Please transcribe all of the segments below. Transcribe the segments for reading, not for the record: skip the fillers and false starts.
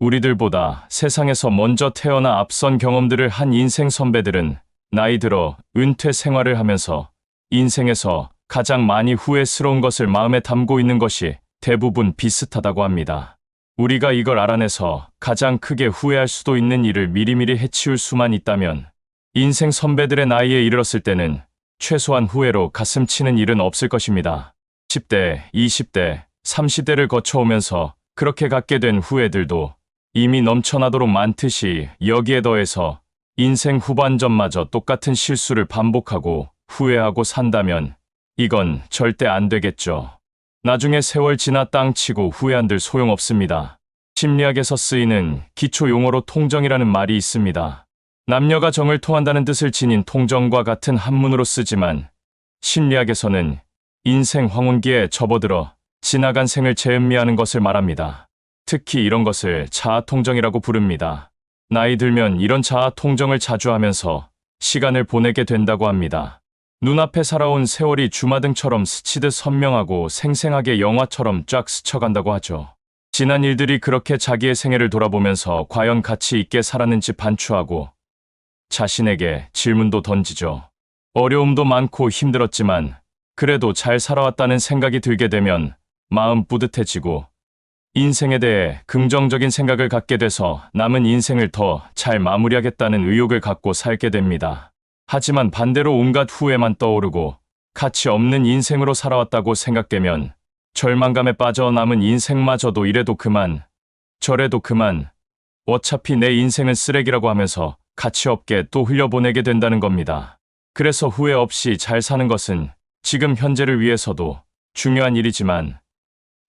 우리들보다 세상에서 먼저 태어나 앞선 경험들을 한 인생 선배들은 나이 들어 은퇴 생활을 하면서 인생에서 가장 많이 후회스러운 것을 마음에 담고 있는 것이 대부분 비슷하다고 합니다. 우리가 이걸 알아내서 가장 크게 후회할 수도 있는 일을 미리미리 해치울 수만 있다면 인생 선배들의 나이에 이르렀을 때는 최소한 후회로 가슴 치는 일은 없을 것입니다. 10대, 20대, 30대를 거쳐오면서 그렇게 갖게 된 후회들도 이미 넘쳐나도록 많듯이 여기에 더해서 인생 후반전마저 똑같은 실수를 반복하고 후회하고 산다면 이건 절대 안 되겠죠. 나중에 세월 지나 땅 치고 후회한들 소용없습니다. 심리학에서 쓰이는 기초 용어로 통정이라는 말이 있습니다. 남녀가 정을 통한다는 뜻을 지닌 통정과 같은 한문으로 쓰지만 심리학에서는 인생 황혼기에 접어들어 지나간 생을 재음미하는 것을 말합니다. 특히 이런 것을 자아통정이라고 부릅니다. 나이 들면 이런 자아통정을 자주 하면서 시간을 보내게 된다고 합니다. 눈앞에 살아온 세월이 주마등처럼 스치듯 선명하고 생생하게 영화처럼 쫙 스쳐간다고 하죠. 지난 일들이 그렇게 자기의 생애를 돌아보면서 과연 가치 있게 살았는지 반추하고 자신에게 질문도 던지죠. 어려움도 많고 힘들었지만 그래도 잘 살아왔다는 생각이 들게 되면 마음 뿌듯해지고 인생에 대해 긍정적인 생각을 갖게 돼서 남은 인생을 더 잘 마무리하겠다는 의욕을 갖고 살게 됩니다. 하지만 반대로 온갖 후회만 떠오르고 가치 없는 인생으로 살아왔다고 생각되면 절망감에 빠져 남은 인생마저도 이래도 그만, 저래도 그만, 어차피 내 인생은 쓰레기라고 하면서 가치 없게 또 흘려보내게 된다는 겁니다. 그래서 후회 없이 잘 사는 것은 지금 현재를 위해서도 중요한 일이지만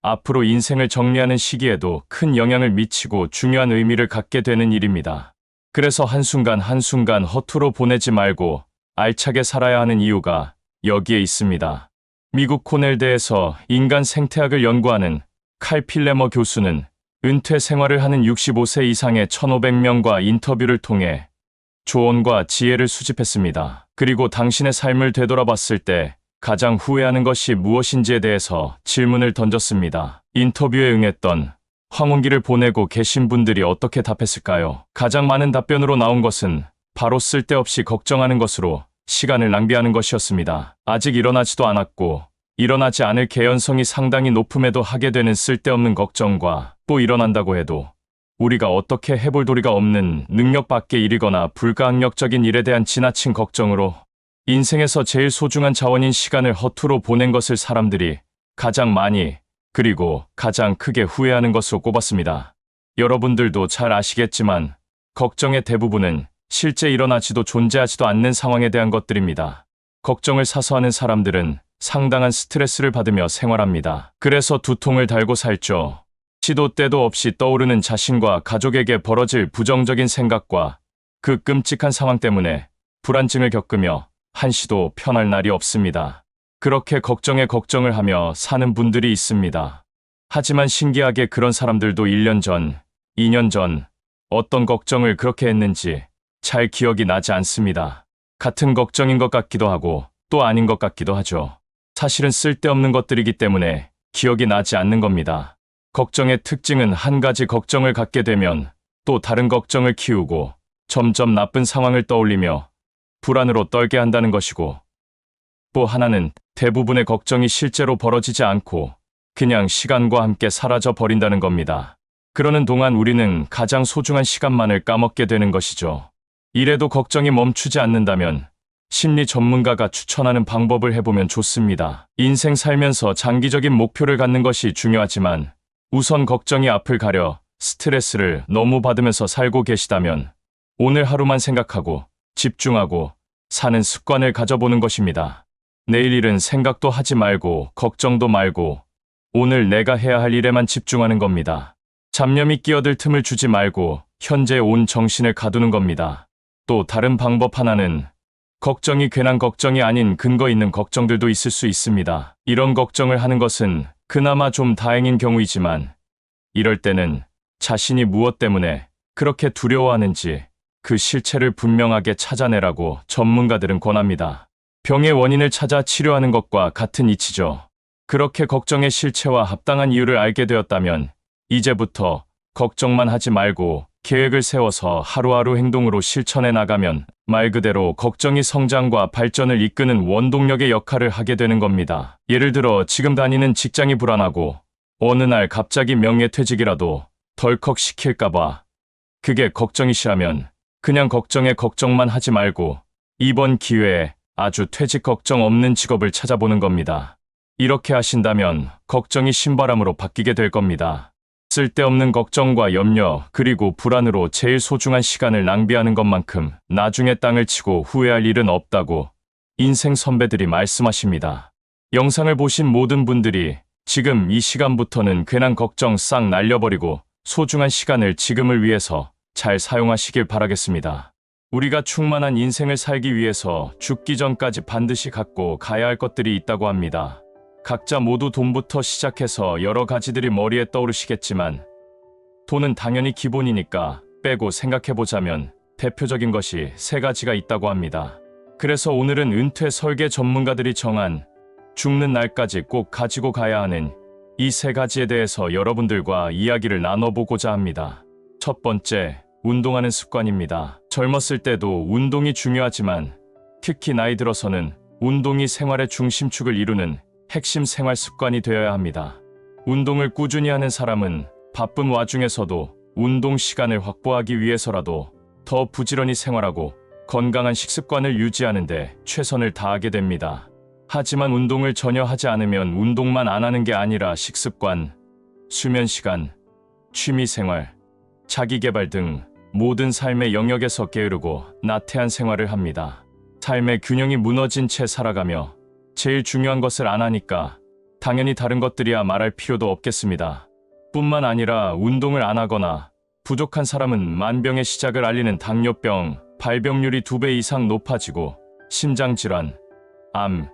앞으로 인생을 정리하는 시기에도 큰 영향을 미치고 중요한 의미를 갖게 되는 일입니다. 그래서 한순간 한순간 허투루 보내지 말고 알차게 살아야 하는 이유가 여기에 있습니다. 미국 코넬대에서 인간 생태학을 연구하는 칼 필레머 교수는 은퇴 생활을 하는 65세 이상의 1,500명과 인터뷰를 통해 조언과 지혜를 수집했습니다. 그리고 당신의 삶을 되돌아봤을 때 가장 후회하는 것이 무엇인지에 대해서 질문을 던졌습니다. 인터뷰에 응했던 황혼기를 보내고 계신 분들이 어떻게 답했을까요? 가장 많은 답변으로 나온 것은 바로 쓸데없이 걱정하는 것으로 시간을 낭비하는 것이었습니다. 아직 일어나지도 않았고 일어나지 않을 개연성이 상당히 높음에도 하게 되는 쓸데없는 걱정과 또 일어난다고 해도 우리가 어떻게 해볼 도리가 없는 능력 밖의 일이거나 불가항력적인 일에 대한 지나친 걱정으로 인생에서 제일 소중한 자원인 시간을 허투루 보낸 것을 사람들이 가장 많이 그리고 가장 크게 후회하는 것으로 꼽았습니다. 여러분들도 잘 아시겠지만 걱정의 대부분은 실제 일어나지도 존재하지도 않는 상황에 대한 것들입니다. 걱정을 사서 하는 사람들은 상당한 스트레스를 받으며 생활합니다. 그래서 두통을 달고 살죠. 시도 때도 없이 떠오르는 자신과 가족에게 벌어질 부정적인 생각과 그 끔찍한 상황 때문에 불안증을 겪으며 한시도 편할 날이 없습니다. 그렇게 걱정에 걱정을 하며 사는 분들이 있습니다. 하지만 신기하게 그런 사람들도 1년 전, 2년 전 어떤 걱정을 그렇게 했는지 잘 기억이 나지 않습니다. 같은 걱정인 것 같기도 하고 또 아닌 것 같기도 하죠. 사실은 쓸데없는 것들이기 때문에 기억이 나지 않는 겁니다. 걱정의 특징은 한 가지 걱정을 갖게 되면 또 다른 걱정을 키우고 점점 나쁜 상황을 떠올리며 불안으로 떨게 한다는 것이고 또 하나는 대부분의 걱정이 실제로 벌어지지 않고 그냥 시간과 함께 사라져 버린다는 겁니다. 그러는 동안 우리는 가장 소중한 시간만을 까먹게 되는 것이죠. 이래도 걱정이 멈추지 않는다면 심리 전문가가 추천하는 방법을 해보면 좋습니다. 인생 살면서 장기적인 목표를 갖는 것이 중요하지만 우선 걱정이 앞을 가려 스트레스를 너무 받으면서 살고 계시다면 오늘 하루만 생각하고 집중하고 사는 습관을 가져보는 것입니다. 내일 일은 생각도 하지 말고 걱정도 말고 오늘 내가 해야 할 일에만 집중하는 겁니다. 잡념이 끼어들 틈을 주지 말고 현재에 온 정신을 가두는 겁니다. 또 다른 방법 하나는 걱정이 괜한 걱정이 아닌 근거 있는 걱정들도 있을 수 있습니다. 이런 걱정을 하는 것은 그나마 좀 다행인 경우이지만 이럴 때는 자신이 무엇 때문에 그렇게 두려워하는지 그 실체를 분명하게 찾아내라고 전문가들은 권합니다. 병의 원인을 찾아 치료하는 것과 같은 이치죠. 그렇게 걱정의 실체와 합당한 이유를 알게 되었다면 이제부터 걱정만 하지 말고 계획을 세워서 하루하루 행동으로 실천해 나가면 말 그대로 걱정이 성장과 발전을 이끄는 원동력의 역할을 하게 되는 겁니다. 예를 들어 지금 다니는 직장이 불안하고 어느 날 갑자기 명예퇴직이라도 덜컥 시킬까봐 그게 걱정이시라면 그냥 걱정만 하지 말고 이번 기회에 아주 퇴직 걱정 없는 직업을 찾아보는 겁니다. 이렇게 하신다면 걱정이 신바람으로 바뀌게 될 겁니다. 쓸데없는 걱정과 염려 그리고 불안으로 제일 소중한 시간을 낭비하는 것만큼 나중에 땅을 치고 후회할 일은 없다고 인생 선배들이 말씀하십니다. 영상을 보신 모든 분들이 지금 이 시간부터는 괜한 걱정 싹 날려버리고 소중한 시간을 지금을 위해서 잘 사용하시길 바라겠습니다. 우리가 충만한 인생을 살기 위해서 죽기 전까지 반드시 갖고 가야 할 것들이 있다고 합니다. 각자 모두 돈부터 시작해서 여러 가지들이 머리에 떠오르시겠지만 돈은 당연히 기본이니까 빼고 생각해보자면 대표적인 것이 세 가지가 있다고 합니다. 그래서 오늘은 은퇴 설계 전문가들이 정한 죽는 날까지 꼭 가지고 가야 하는 이 세 가지에 대해서 여러분들과 이야기를 나눠보고자 합니다. 첫 번째, 운동하는 습관입니다. 젊었을 때도 운동이 중요하지만 특히 나이 들어서는 운동이 생활의 중심축을 이루는 핵심 생활 습관이 되어야 합니다. 운동을 꾸준히 하는 사람은 바쁜 와중에서도 운동 시간을 확보하기 위해서라도 더 부지런히 생활하고 건강한 식습관을 유지하는 데 최선을 다하게 됩니다. 하지만 운동을 전혀 하지 않으면 운동만 안 하는 게 아니라 식습관, 수면 시간, 취미 생활, 자기 개발 등 모든 삶의 영역에서 게으르고 나태한 생활을 합니다. 삶의 균형이 무너진 채 살아가며 제일 중요한 것을 안 하니까 당연히 다른 것들이야 말할 필요도 없겠습니다. 뿐만 아니라 운동을 안 하거나 부족한 사람은 만병의 시작을 알리는 당뇨병, 발병률이 2배 이상 높아지고 심장질환, 암,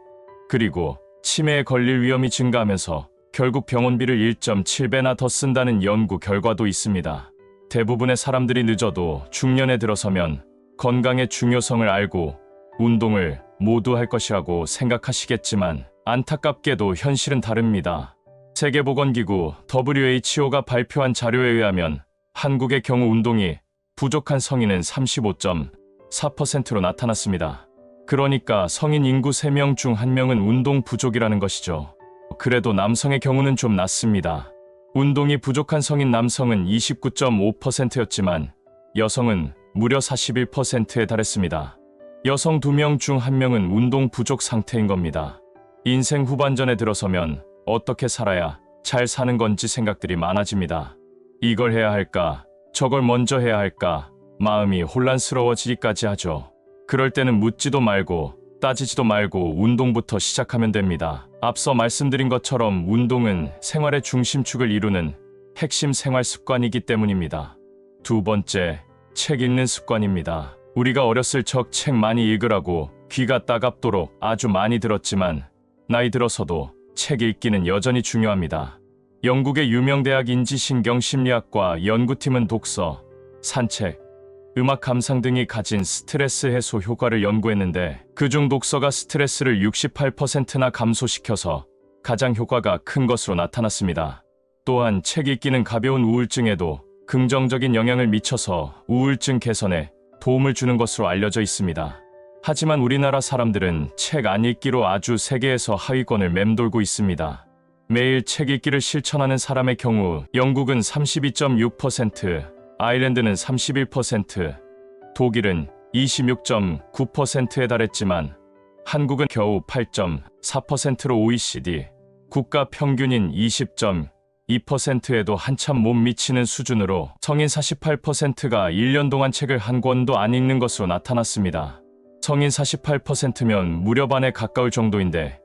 그리고 치매에 걸릴 위험이 증가하면서 결국 병원비를 1.7배나 더 쓴다는 연구 결과도 있습니다. 대부분의 사람들이 늦어도 중년에 들어서면 건강의 중요성을 알고 운동을 모두 할 것이라고 생각하시겠지만 안타깝게도 현실은 다릅니다. 세계보건기구 WHO가 발표한 자료에 의하면 한국의 경우 운동이 부족한 성인은 35.4%로 나타났습니다. 그러니까 성인 인구 3명 중 1명은 운동 부족이라는 것이죠. 그래도 남성의 경우는 좀 낫습니다. 운동이 부족한 성인 남성은 29.5%였지만 여성은 무려 41%에 달했습니다. 여성 2명 중 1명은 운동 부족 상태인 겁니다. 인생 후반전에 들어서면 어떻게 살아야 잘 사는 건지 생각들이 많아집니다. 이걸 해야 할까, 저걸 먼저 해야 할까, 마음이 혼란스러워지기까지 하죠. 그럴 때는 묻지도 말고 따지지도 말고 운동부터 시작하면 됩니다. 앞서 말씀드린 것처럼 운동은 생활의 중심축을 이루는 핵심 생활 습관이기 때문입니다. 두 번째, 책 읽는 습관입니다. 우리가 어렸을 적 책 많이 읽으라고 귀가 따갑도록 아주 많이 들었지만 나이 들어서도 책 읽기는 여전히 중요합니다. 영국의 유명 대학 인지신경심리학과 연구팀은 독서, 산책, 음악 감상 등이 가진 스트레스 해소 효과를 연구했는데 그중 독서가 스트레스를 68%나 감소시켜서 가장 효과가 큰 것으로 나타났습니다. 또한 책 읽기는 가벼운 우울증에도 긍정적인 영향을 미쳐서 우울증 개선에 도움을 주는 것으로 알려져 있습니다. 하지만 우리나라 사람들은 책 안 읽기로 아주 세계에서 하위권을 맴돌고 있습니다. 매일 책 읽기를 실천하는 사람의 경우 영국은 32.6%, 아일랜드는 31%, 독일은 26.9%에 달했지만 한국은 겨우 8.4%로 OECD 국가 평균인 20.2%에도 한참 못 미치는 수준으로 성인 48%가 1년 동안 책을 한 권도 안 읽는 것으로 나타났습니다. 성인 48%면 무려 반에 가까울 정도인데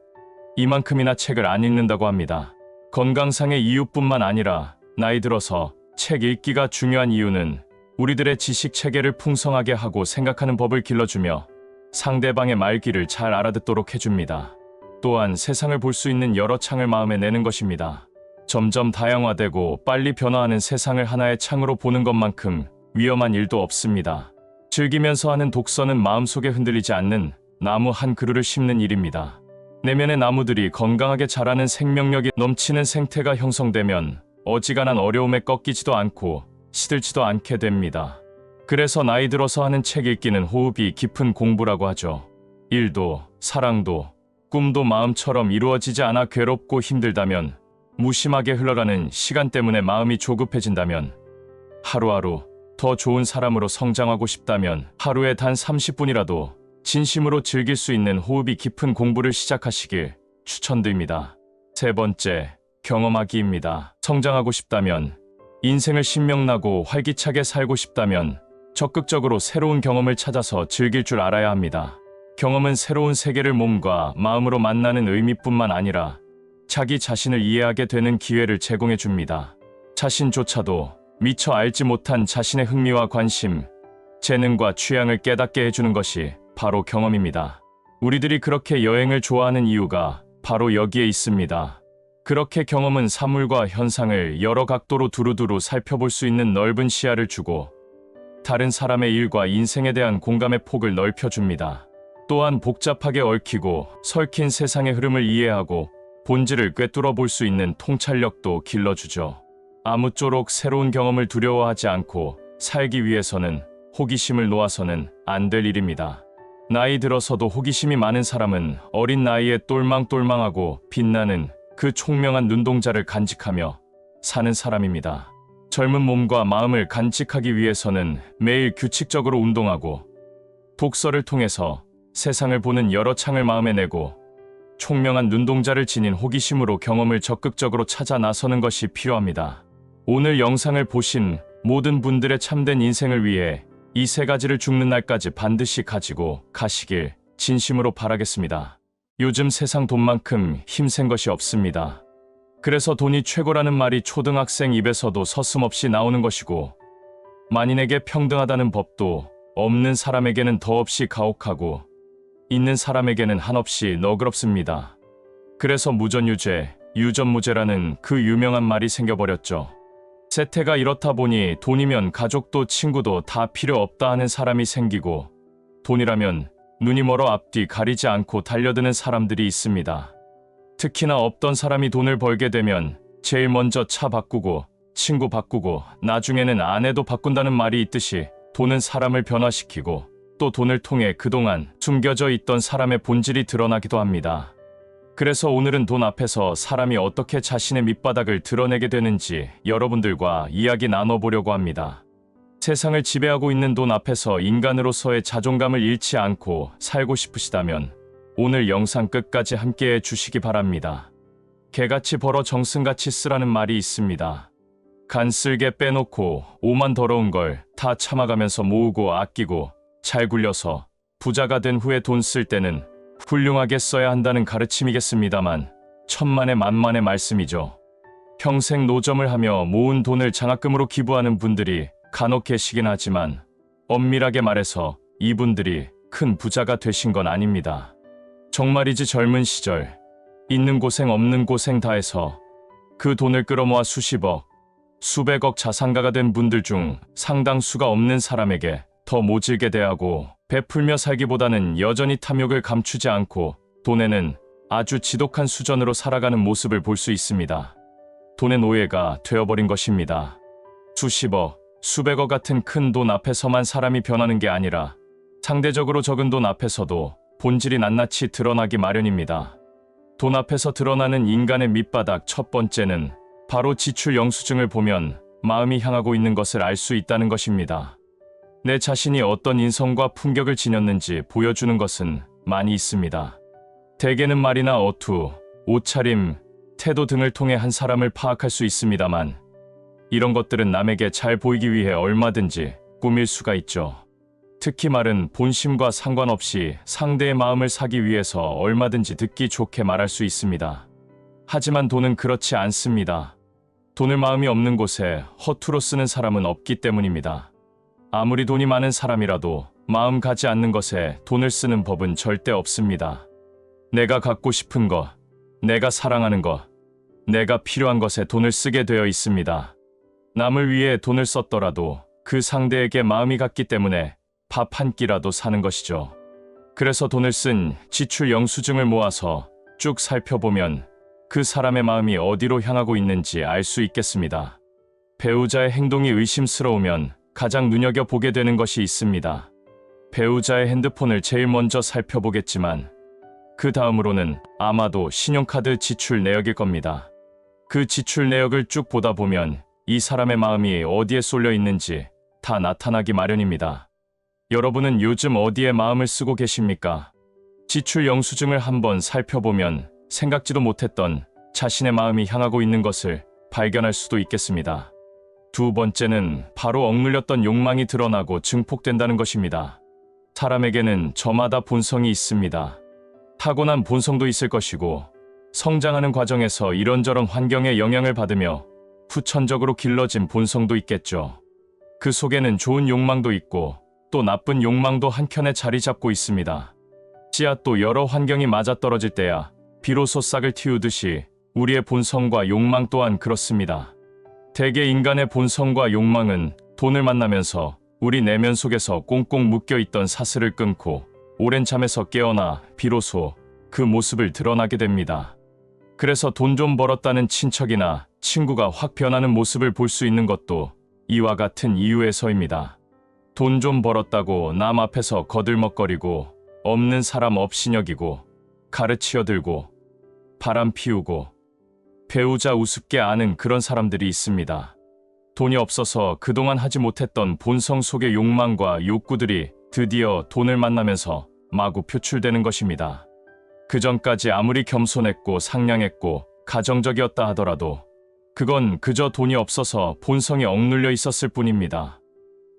이만큼이나 책을 안 읽는다고 합니다. 건강상의 이유뿐만 아니라 나이 들어서 책 읽기가 중요한 이유는 우리들의 지식 체계를 풍성하게 하고 생각하는 법을 길러주며 상대방의 말귀를 잘 알아듣도록 해줍니다. 또한 세상을 볼 수 있는 여러 창을 마음에 내는 것입니다. 점점 다양화되고 빨리 변화하는 세상을 하나의 창으로 보는 것만큼 위험한 일도 없습니다. 즐기면서 하는 독서는 마음속에 흔들리지 않는 나무 한 그루를 심는 일입니다. 내면의 나무들이 건강하게 자라는 생명력이 넘치는 생태가 형성되면 어지간한 어려움에 꺾이지도 않고 시들지도 않게 됩니다. 그래서 나이 들어서 하는 책 읽기는 호흡이 깊은 공부라고 하죠. 일도, 사랑도, 꿈도 마음처럼 이루어지지 않아 괴롭고 힘들다면, 무심하게 흘러가는 시간 때문에 마음이 조급해진다면, 하루하루 더 좋은 사람으로 성장하고 싶다면 하루에 단 30분이라도 진심으로 즐길 수 있는 호흡이 깊은 공부를 시작하시길 추천드립니다. 세 번째, 경험하기입니다. 성장하고 싶다면, 인생을 신명나고 활기차게 살고 싶다면 적극적으로 새로운 경험을 찾아서 즐길 줄 알아야 합니다. 경험은 새로운 세계를 몸과 마음으로 만나는 의미뿐만 아니라 자기 자신을 이해하게 되는 기회를 제공해 줍니다. 자신조차도 미처 알지 못한 자신의 흥미와 관심, 재능과 취향을 깨닫게 해주는 것이 바로 경험입니다. 우리들이 그렇게 여행을 좋아하는 이유가 바로 여기에 있습니다. 그렇게 경험은 사물과 현상을 여러 각도로 두루두루 살펴볼 수 있는 넓은 시야를 주고 다른 사람의 일과 인생에 대한 공감의 폭을 넓혀줍니다. 또한 복잡하게 얽히고 설킨 세상의 흐름을 이해하고 본질을 꿰뚫어 볼 수 있는 통찰력도 길러주죠. 아무쪼록 새로운 경험을 두려워하지 않고 살기 위해서는 호기심을 놓아서는 안 될 일입니다. 나이 들어서도 호기심이 많은 사람은 어린 나이에 똘망똘망하고 빛나는 그 총명한 눈동자를 간직하며 사는 사람입니다. 젊은 몸과 마음을 간직하기 위해서는 매일 규칙적으로 운동하고 독서를 통해서 세상을 보는 여러 창을 마음에 내고 총명한 눈동자를 지닌 호기심으로 경험을 적극적으로 찾아 나서는 것이 필요합니다. 오늘 영상을 보신 모든 분들의 참된 인생을 위해 이 세 가지를 죽는 날까지 반드시 가지고 가시길 진심으로 바라겠습니다. 요즘 세상 돈만큼 힘센 것이 없습니다. 그래서 돈이 최고라는 말이 초등학생 입에서도 서슴없이 나오는 것이고, 만인에게 평등하다는 법도 없는 사람에게는 더없이 가혹하고 있는 사람에게는 한없이 너그럽습니다. 그래서 무전유죄, 유전무죄라는 그 유명한 말이 생겨버렸죠. 세태가 이렇다 보니 돈이면 가족도 친구도 다 필요 없다 하는 사람이 생기고, 돈이라면 눈이 멀어 앞뒤 가리지 않고 달려드는 사람들이 있습니다. 특히나 없던 사람이 돈을 벌게 되면 제일 먼저 차 바꾸고 친구 바꾸고 나중에는 아내도 바꾼다는 말이 있듯이 돈은 사람을 변화시키고 또 돈을 통해 그동안 숨겨져 있던 사람의 본질이 드러나기도 합니다. 그래서 오늘은 돈 앞에서 사람이 어떻게 자신의 밑바닥을 드러내게 되는지 여러분들과 이야기 나눠보려고 합니다. 세상을 지배하고 있는 돈 앞에서 인간으로서의 자존감을 잃지 않고 살고 싶으시다면 오늘 영상 끝까지 함께해 주시기 바랍니다. 개같이 벌어 정승같이 쓰라는 말이 있습니다. 간 쓸게 빼놓고 오만 더러운 걸 다 참아가면서 모으고 아끼고 잘 굴려서 부자가 된 후에 돈 쓸 때는 훌륭하게 써야 한다는 가르침이겠습니다만 천만의 만만의 말씀이죠. 평생 노점을 하며 모은 돈을 장학금으로 기부하는 분들이 간혹 계시긴 하지만 엄밀하게 말해서 이분들이 큰 부자가 되신 건 아닙니다. 정말이지 젊은 시절 있는 고생 없는 고생 다 해서 그 돈을 끌어모아 수십억, 수백억 자산가가 된 분들 중 상당수가 없는 사람에게 더 모질게 대하고 베풀며 살기보다는 여전히 탐욕을 감추지 않고 돈에는 아주 지독한 수준으로 살아가는 모습을 볼 수 있습니다. 돈의 노예가 되어버린 것입니다. 수십억, 수백억 같은 큰 돈 앞에서만 사람이 변하는 게 아니라 상대적으로 적은 돈 앞에서도 본질이 낱낱이 드러나기 마련입니다. 돈 앞에서 드러나는 인간의 밑바닥 첫 번째는 바로 지출 영수증을 보면 마음이 향하고 있는 것을 알 수 있다는 것입니다. 내 자신이 어떤 인성과 품격을 지녔는지 보여주는 것은 많이 있습니다. 대개는 말이나 어투, 옷차림, 태도 등을 통해 한 사람을 파악할 수 있습니다만 이런 것들은 남에게 잘 보이기 위해 얼마든지 꾸밀 수가 있죠. 특히 말은 본심과 상관없이 상대의 마음을 사기 위해서 얼마든지 듣기 좋게 말할 수 있습니다. 하지만 돈은 그렇지 않습니다. 돈을 마음이 없는 곳에 허투루 쓰는 사람은 없기 때문입니다. 아무리 돈이 많은 사람이라도 마음 가지 않는 것에 돈을 쓰는 법은 절대 없습니다. 내가 갖고 싶은 것, 내가 사랑하는 것, 내가 필요한 것에 돈을 쓰게 되어 있습니다. 남을 위해 돈을 썼더라도 그 상대에게 마음이 갔기 때문에 밥 한 끼라도 사는 것이죠. 그래서 돈을 쓴 지출 영수증을 모아서 쭉 살펴보면 그 사람의 마음이 어디로 향하고 있는지 알 수 있겠습니다. 배우자의 행동이 의심스러우면 가장 눈여겨보게 되는 것이 있습니다. 배우자의 핸드폰을 제일 먼저 살펴보겠지만 그 다음으로는 아마도 신용카드 지출 내역일 겁니다. 그 지출 내역을 쭉 보다 보면 이 사람의 마음이 어디에 쏠려 있는지 다 나타나기 마련입니다. 여러분은 요즘 어디에 마음을 쓰고 계십니까? 지출 영수증을 한번 살펴보면 생각지도 못했던 자신의 마음이 향하고 있는 것을 발견할 수도 있겠습니다. 두 번째는 바로 억눌렸던 욕망이 드러나고 증폭된다는 것입니다. 사람에게는 저마다 본성이 있습니다. 타고난 본성도 있을 것이고 성장하는 과정에서 이런저런 환경의 영향을 받으며 후천적으로 길러진 본성도 있겠죠. 그 속에는 좋은 욕망도 있고 또 나쁜 욕망도 한켠에 자리 잡고 있습니다. 씨앗도 여러 환경이 맞아떨어질 때야 비로소 싹을 틔우듯이 우리의 본성과 욕망 또한 그렇습니다. 대개 인간의 본성과 욕망은 돈을 만나면서 우리 내면 속에서 꽁꽁 묶여있던 사슬을 끊고 오랜 잠에서 깨어나 비로소 그 모습을 드러나게 됩니다. 그래서 돈 좀 벌었다는 친척이나 친구가 확 변하는 모습을 볼 수 있는 것도 이와 같은 이유에서입니다. 돈 좀 벌었다고 남 앞에서 거들먹거리고 없는 사람 업신여기고 가르치어들고 바람 피우고 배우자 우습게 아는 그런 사람들이 있습니다. 돈이 없어서 그동안 하지 못했던 본성 속의 욕망과 욕구들이 드디어 돈을 만나면서 마구 표출되는 것입니다. 그전까지 아무리 겸손했고 상냥했고 가정적이었다 하더라도 그건 그저 돈이 없어서 본성이 억눌려 있었을 뿐입니다.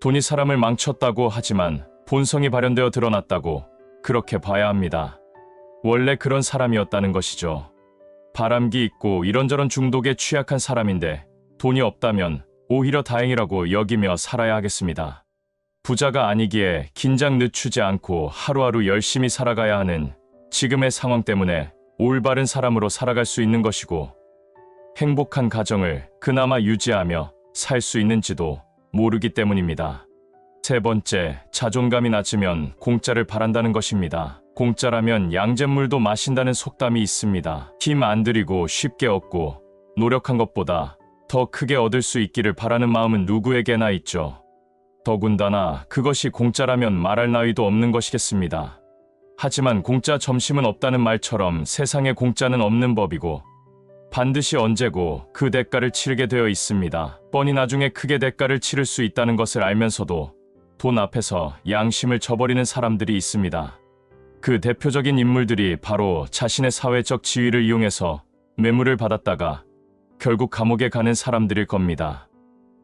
돈이 사람을 망쳤다고 하지만 본성이 발현되어 드러났다고 그렇게 봐야 합니다. 원래 그런 사람이었다는 것이죠. 바람기 있고 이런저런 중독에 취약한 사람인데 돈이 없다면 오히려 다행이라고 여기며 살아야 하겠습니다. 부자가 아니기에 긴장 늦추지 않고 하루하루 열심히 살아가야 하는 지금의 상황 때문에 올바른 사람으로 살아갈 수 있는 것이고 행복한 가정을 그나마 유지하며 살 수 있는지도 모르기 때문입니다. 세 번째, 자존감이 낮으면 공짜를 바란다는 것입니다. 공짜라면 양잿물도 마신다는 속담이 있습니다. 힘 안 들이고 쉽게 얻고 노력한 것보다 더 크게 얻을 수 있기를 바라는 마음은 누구에게나 있죠. 더군다나 그것이 공짜라면 말할 나위도 없는 것이겠습니다. 하지만 공짜 점심은 없다는 말처럼 세상에 공짜는 없는 법이고 반드시 언제고 그 대가를 치르게 되어 있습니다. 뻔히 나중에 크게 대가를 치를 수 있다는 것을 알면서도 돈 앞에서 양심을 저버리는 사람들이 있습니다. 그 대표적인 인물들이 바로 자신의 사회적 지위를 이용해서 뇌물을 받았다가 결국 감옥에 가는 사람들일 겁니다.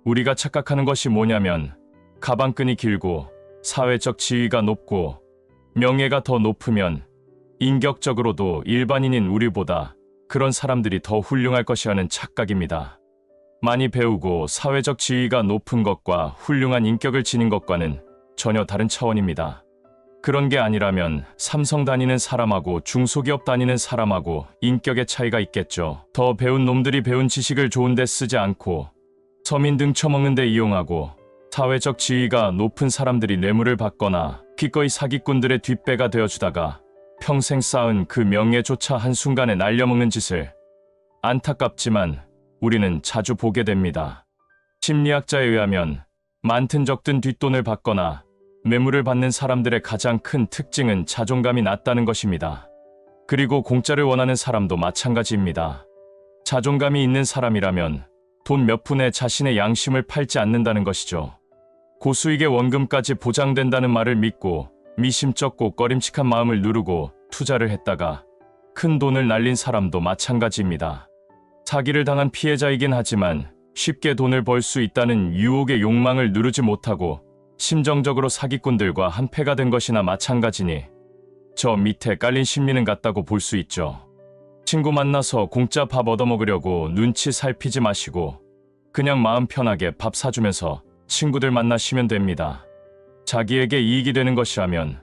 우리가 착각하는 것이 뭐냐면 가방끈이 길고 사회적 지위가 높고 명예가 더 높으면 인격적으로도 일반인인 우리보다 그런 사람들이 더 훌륭할 것이라는 착각입니다. 많이 배우고 사회적 지위가 높은 것과 훌륭한 인격을 지닌 것과는 전혀 다른 차원입니다. 그런 게 아니라면 삼성 다니는 사람하고 중소기업 다니는 사람하고 인격의 차이가 있겠죠. 더 배운 놈들이 배운 지식을 좋은 데 쓰지 않고 서민 등쳐먹는 데 이용하고 사회적 지위가 높은 사람들이 뇌물을 받거나 기꺼이 사기꾼들의 뒷배가 되어주다가 평생 쌓은 그 명예조차 한순간에 날려먹는 짓을 안타깝지만 우리는 자주 보게 됩니다. 심리학자에 의하면 많든 적든 뒷돈을 받거나 뇌물을 받는 사람들의 가장 큰 특징은 자존감이 낮다는 것입니다. 그리고 공짜를 원하는 사람도 마찬가지입니다. 자존감이 있는 사람이라면 돈 몇 푼에 자신의 양심을 팔지 않는다는 것이죠. 고수익의 원금까지 보장된다는 말을 믿고 미심쩍고 꺼림칙한 마음을 누르고 투자를 했다가 큰 돈을 날린 사람도 마찬가지입니다. 사기를 당한 피해자이긴 하지만 쉽게 돈을 벌 수 있다는 유혹의 욕망을 누르지 못하고 심정적으로 사기꾼들과 한패가 된 것이나 마찬가지니 저 밑에 깔린 심리는 같다고 볼 수 있죠. 친구 만나서 공짜 밥 얻어먹으려고 눈치 살피지 마시고 그냥 마음 편하게 밥 사주면서 친구들 만나시면 됩니다. 자기에게 이익이 되는 것이라면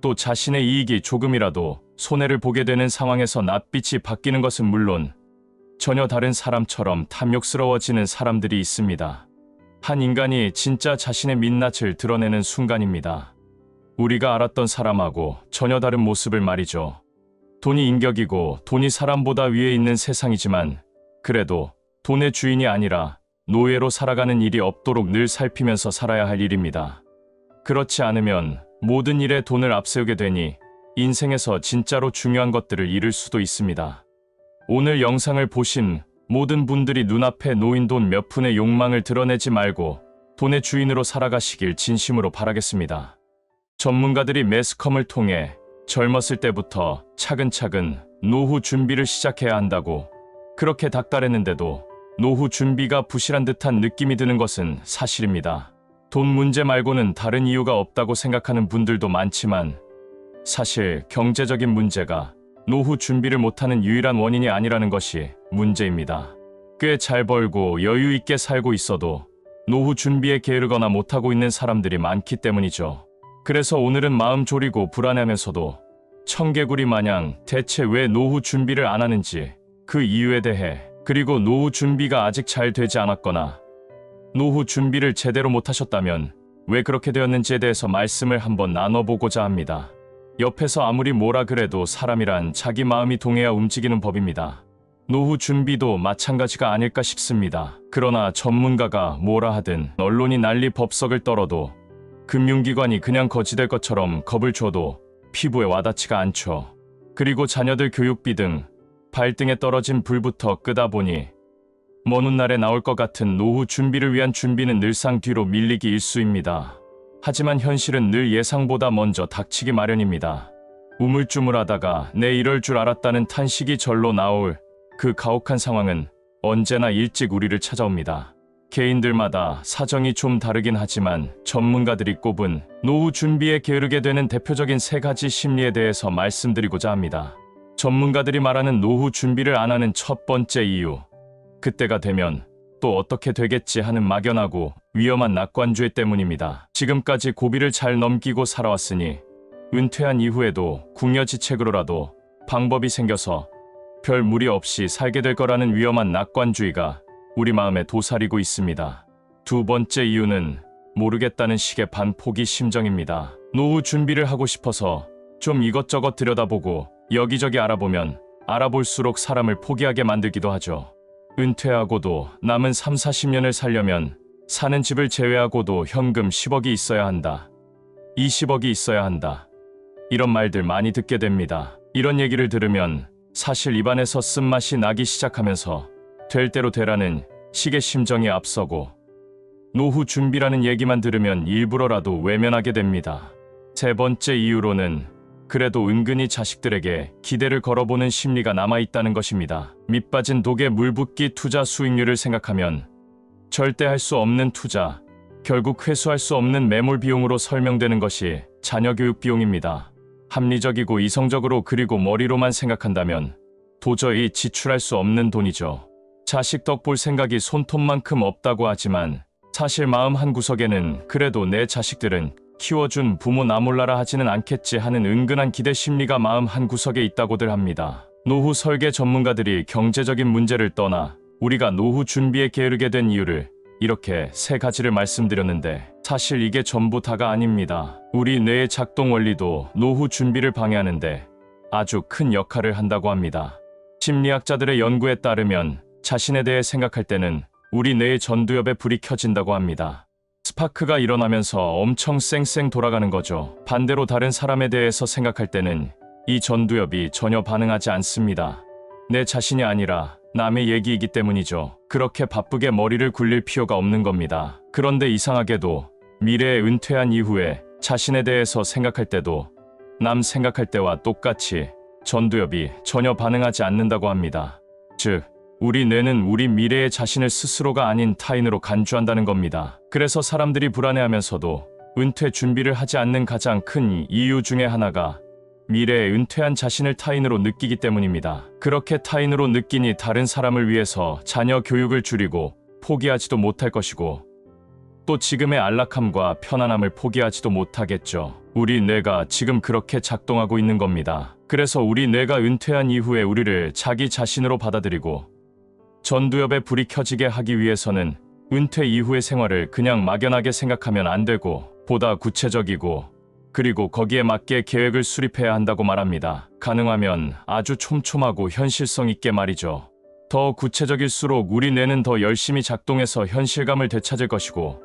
또 자신의 이익이 조금이라도 손해를 보게 되는 상황에서 낯빛이 바뀌는 것은 물론 전혀 다른 사람처럼 탐욕스러워지는 사람들이 있습니다. 한 인간이 진짜 자신의 민낯을 드러내는 순간입니다. 우리가 알았던 사람하고 전혀 다른 모습을 말이죠. 돈이 인격이고 돈이 사람보다 위에 있는 세상이지만 그래도 돈의 주인이 아니라 노예로 살아가는 일이 없도록 늘 살피면서 살아야 할 일입니다. 그렇지 않으면 모든 일에 돈을 앞세우게 되니 인생에서 진짜로 중요한 것들을 잃을 수도 있습니다. 오늘 영상을 보신 모든 분들이 눈앞에 놓인 돈 몇 푼의 욕망을 드러내지 말고 돈의 주인으로 살아가시길 진심으로 바라겠습니다. 전문가들이 매스컴을 통해 젊었을 때부터 차근차근 노후 준비를 시작해야 한다고 그렇게 닥달했는데도 노후 준비가 부실한 듯한 느낌이 드는 것은 사실입니다. 돈 문제 말고는 다른 이유가 없다고 생각하는 분들도 많지만 사실 경제적인 문제가 노후 준비를 못하는 유일한 원인이 아니라는 것이 문제입니다. 꽤 잘 벌고 여유 있게 살고 있어도 노후 준비에 게으르거나 못하고 있는 사람들이 많기 때문이죠. 그래서 오늘은 마음 졸이고 불안해하면서도 청개구리 마냥 대체 왜 노후 준비를 안 하는지 그 이유에 대해, 그리고 노후 준비가 아직 잘 되지 않았거나 노후 준비를 제대로 못하셨다면 왜 그렇게 되었는지에 대해서 말씀을 한번 나눠보고자 합니다. 옆에서 아무리 뭐라 그래도 사람이란 자기 마음이 동해야 움직이는 법입니다. 노후 준비도 마찬가지가 아닐까 싶습니다. 그러나 전문가가 뭐라 하든 언론이 난리 법석을 떨어도 금융기관이 그냥 거지될 것처럼 겁을 줘도 피부에 와닿지가 않죠. 그리고 자녀들 교육비 등 발등에 떨어진 불부터 끄다 보니 먼 훗날에 나올 것 같은 노후 준비를 위한 준비는 늘상 뒤로 밀리기 일쑤입니다. 하지만 현실은 늘 예상보다 먼저 닥치기 마련입니다. 우물쭈물하다가 내 이럴 줄 알았다는 탄식이 절로 나올 그 가혹한 상황은 언제나 일찍 우리를 찾아옵니다. 개인들마다 사정이 좀 다르긴 하지만 전문가들이 꼽은 노후 준비에 게으르게 되는 대표적인 3가지 심리에 대해서 말씀드리고자 합니다. 전문가들이 말하는 노후 준비를 안 하는 첫 번째 이유, 그때가 되면 또 어떻게 되겠지 하는 막연하고 위험한 낙관주의 때문입니다. 지금까지 고비를 잘 넘기고 살아왔으니 은퇴한 이후에도 궁여지책으로라도 방법이 생겨서 별 무리 없이 살게 될 거라는 위험한 낙관주의가 우리 마음에 도사리고 있습니다. 두 번째 이유는 모르겠다는 식의 반포기 심정입니다. 노후 준비를 하고 싶어서 좀 이것저것 들여다보고 여기저기 알아보면 알아볼수록 사람을 포기하게 만들기도 하죠. 은퇴하고도 남은 3, 40년을 살려면 사는 집을 제외하고도 현금 10억이 있어야 한다. 20억이 있어야 한다. 이런 말들 많이 듣게 됩니다. 이런 얘기를 들으면 사실 입안에서 쓴맛이 나기 시작하면서 될 대로 되라는 식의 심정이 앞서고 노후 준비라는 얘기만 들으면 일부러라도 외면하게 됩니다. 세 번째 이유로는 그래도 은근히 자식들에게 기대를 걸어보는 심리가 남아있다는 것입니다. 밑빠진 독에 물 붓기 투자 수익률을 생각하면 절대 할 수 없는 투자, 결국 회수할 수 없는 매몰 비용으로 설명되는 것이 자녀 교육 비용입니다. 합리적이고 이성적으로 그리고 머리로만 생각한다면 도저히 지출할 수 없는 돈이죠. 자식 덕 볼 생각이 손톱만큼 없다고 하지만 사실 마음 한구석에는 그래도 내 자식들은 키워준 부모 나 몰라라 하지는 않겠지 하는 은근한 기대 심리가 마음 한구석에 있다고들 합니다. 노후 설계 전문가들이 경제적인 문제를 떠나 우리가 노후 준비에 게으르게 된 이유를 이렇게 3가지를 말씀드렸는데 사실 이게 전부 다가 아닙니다. 우리 뇌의 작동 원리도 노후 준비를 방해하는데 아주 큰 역할을 한다고 합니다. 심리학자들의 연구에 따르면 자신에 대해 생각할 때는 우리 뇌의 전두엽에 불이 켜진다고 합니다. 스파크가 일어나면서 엄청 쌩쌩 돌아가는 거죠. 반대로 다른 사람에 대해서 생각할 때는 이 전두엽이 전혀 반응하지 않습니다. 내 자신이 아니라 남의 얘기이기 때문이죠. 그렇게 바쁘게 머리를 굴릴 필요가 없는 겁니다. 그런데 이상하게도 미래에 은퇴한 이후에 자신에 대해서 생각할 때도 남 생각할 때와 똑같이 전두엽이 전혀 반응하지 않는다고 합니다. 즉, 우리 뇌는 우리 미래의 자신을 스스로가 아닌 타인으로 간주한다는 겁니다. 그래서 사람들이 불안해하면서도 은퇴 준비를 하지 않는 가장 큰 이유 중에 하나가 미래에 은퇴한 자신을 타인으로 느끼기 때문입니다. 그렇게 타인으로 느끼니 다른 사람을 위해서 자녀 교육을 줄이고 포기하지도 못할 것이고 또 지금의 안락함과 편안함을 포기하지도 못하겠죠. 우리 뇌가 지금 그렇게 작동하고 있는 겁니다. 그래서 우리 뇌가 은퇴한 이후에 우리를 자기 자신으로 받아들이고 전두엽에 불이 켜지게 하기 위해서는 은퇴 이후의 생활을 그냥 막연하게 생각하면 안 되고 보다 구체적이고 그리고 거기에 맞게 계획을 수립해야 한다고 말합니다. 가능하면 아주 촘촘하고 현실성 있게 말이죠. 더 구체적일수록 우리 뇌는 더 열심히 작동해서 현실감을 되찾을 것이고,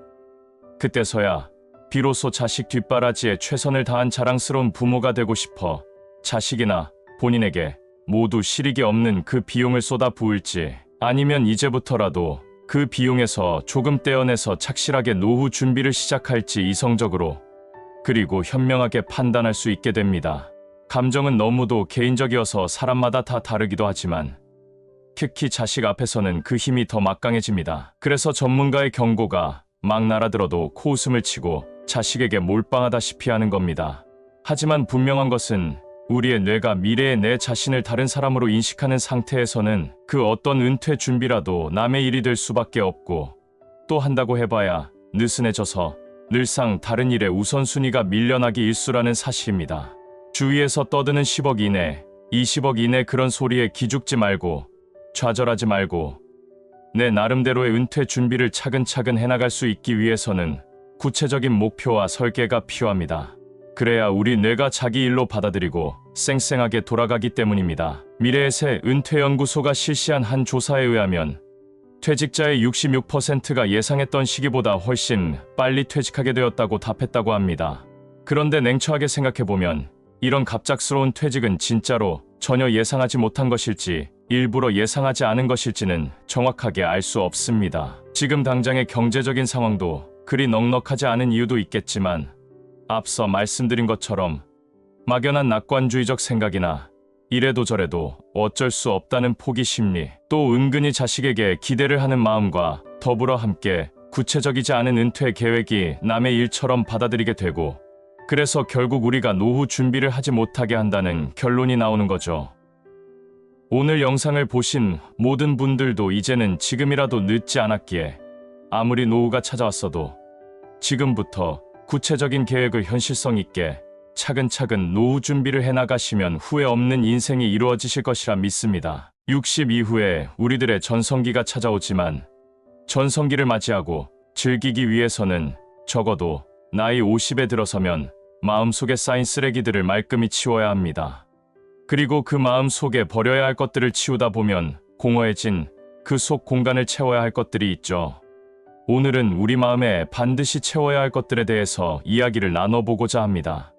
그때서야 비로소 자식 뒷바라지에 최선을 다한 자랑스러운 부모가 되고 싶어 자식이나 본인에게 모두 실익이 없는 그 비용을 쏟아 부을지, 아니면 이제부터라도 그 비용에서 조금 떼어내서 착실하게 노후 준비를 시작할지 이성적으로 그리고 현명하게 판단할 수 있게 됩니다. 감정은 너무도 개인적이어서 사람마다 다 다르기도 하지만 특히 자식 앞에서는 그 힘이 더 막강해집니다. 그래서 전문가의 경고가 막 날아들어도 코웃음을 치고 자식에게 몰빵하다시피 하는 겁니다. 하지만 분명한 것은 우리의 뇌가 미래의 내 자신을 다른 사람으로 인식하는 상태에서는 그 어떤 은퇴 준비라도 남의 일이 될 수밖에 없고, 또 한다고 해봐야 느슨해져서 늘상 다른 일에 우선순위가 밀려나기 일쑤라는 사실입니다. 주위에서 떠드는 10억 이내, 20억 이내 그런 소리에 기죽지 말고 좌절하지 말고 내 나름대로의 은퇴 준비를 차근차근 해나갈 수 있기 위해서는 구체적인 목표와 설계가 필요합니다. 그래야 우리 뇌가 자기 일로 받아들이고 쌩쌩하게 돌아가기 때문입니다. 미래의 새 은퇴연구소가 실시한 한 조사에 의하면 퇴직자의 66%가 예상했던 시기보다 훨씬 빨리 퇴직하게 되었다고 답했다고 합니다. 그런데 냉철하게 생각해보면 이런 갑작스러운 퇴직은 진짜로 전혀 예상하지 못한 것일지 일부러 예상하지 않은 것일지는 정확하게 알 수 없습니다. 지금 당장의 경제적인 상황도 그리 넉넉하지 않은 이유도 있겠지만 앞서 말씀드린 것처럼 막연한 낙관주의적 생각이나 이래도 저래도 어쩔 수 없다는 포기 심리, 또 은근히 자식에게 기대를 하는 마음과 더불어 함께 구체적이지 않은 은퇴 계획이 남의 일처럼 받아들이게 되고, 그래서 결국 우리가 노후 준비를 하지 못하게 한다는 결론이 나오는 거죠. 오늘 영상을 보신 모든 분들도 이제는 지금이라도 늦지 않았기에 아무리 노후가 찾아왔어도 지금부터 구체적인 계획을 현실성 있게 차근차근 노후 준비를 해나가시면 후회 없는 인생이 이루어지실 것이라 믿습니다. 60 이후에 우리들의 전성기가 찾아오지만 전성기를 맞이하고 즐기기 위해서는 적어도 나이 50에 들어서면 마음속에 쌓인 쓰레기들을 말끔히 치워야 합니다. 그리고 그 마음 속에 버려야 할 것들을 치우다 보면 공허해진 그 속 공간을 채워야 할 것들이 있죠. 오늘은 우리 마음에 반드시 채워야 할 것들에 대해서 이야기를 나눠보고자 합니다.